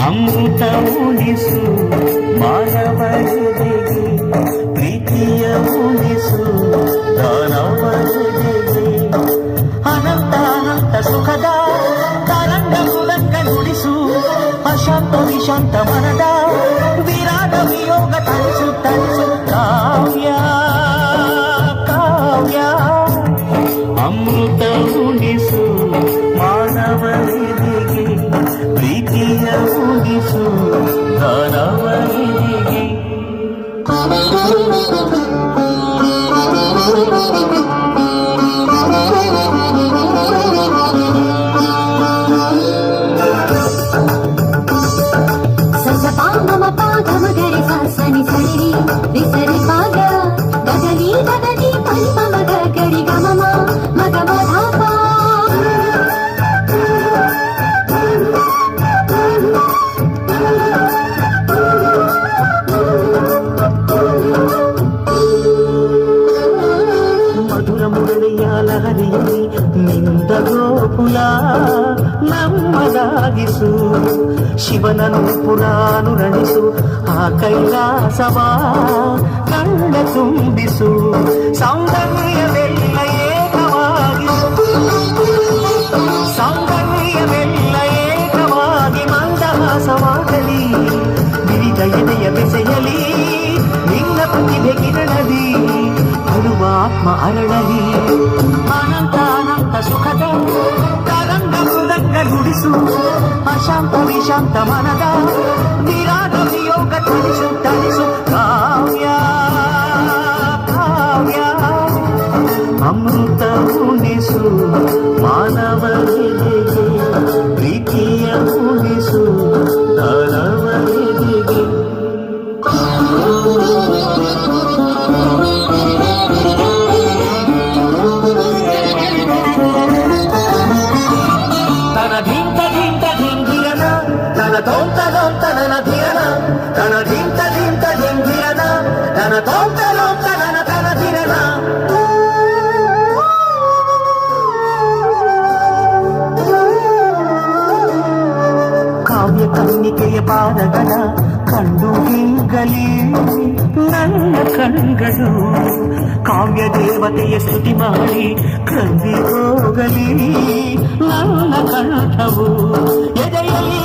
ಅಮೃತ ಉಳಿಸು ಮಾನವರಿಗೆ ಪ್ರೀತಿಯ ಉಳಿಸು ದಾನವರಿಗೆ ಅನಂತ ಅನಂತ ಸುಖದ ತರಂಗ ಸುರಂಗ ನುಡಿಸು ಅಶಾಂತ ವಿಶಾಂತ ಮನದ ವಿರಾಟ ವಿಯೋಗ ತರಿಸು ತರಿಸು ಕಾವ್ಯ ಕಾವ್ಯ ಅಮೃತ ಉಳಿಸು ಮಾನವರಿಗೆ ಪ್ರೀತಿಯ ಉಳಿಸು ದಾನವರಿಗೆ ಲಹರಿಯಲ್ಲಿ ನಿಂದ ಗೋಕುಲ ನಮ್ಮದಾಗಿಸು ಶಿವನನು ಪುರಾನುರಣಿಸು ಆ ಕೈಲಾಸವ ಕಣ್ಣ ತುಂಬಿಸು ಸೌಂದರ್ಯವೆಲ್ಲ ಏಕವಾಗಿಸು ಸೌಂದರ್ಯವೆಲ್ಲ ಏಕವಾಗಿ ಮಂದಹಾಸವಾಗಲಿ ಬಿರಿದ ಎದೆಯ ಬೆಸೆಯಲಿ ನಿನ್ನ ಪ್ರತಿಭೆ ಕಿರಣದಿ ಆತ್ಮ ಅರಳಲಿ ಅನಂತ ಅನಂತ ಸುಖದ ತರಂಗ ಮೃದಂಗ ನುಡಿಸು ಅಶಾಂತ ವಿಶಾಂತ ಮನದ ವಿರಾಟ ವಿಯೋಗ ತರಿಸು ತರಿಸು ಕಾವ್ಯ ಕಾವ್ಯ ಅಮೃತ ಉಳಿಸು ಮಾನವರಿಗೆ ಪ್ರೀತಿಯ ಉಳಿಸು ದಾನವರಿಗೆ ಕಾವ್ಯ ಕನ್ನಿಕೆಯ ಪಾದಗಳ ಕಂಡು ಹೀಗಲಿ ನನ್ನ ಕಣ್ಗಳು ಕಾವ್ಯ ದೇವತೆಯ ಸ್ತುತಿ ಮಾಡಿ ಕವಿ ಹೋಗಲಿ ನನ್ನ ಕಂಠವು ಎದೆಯಲ್ಲಿ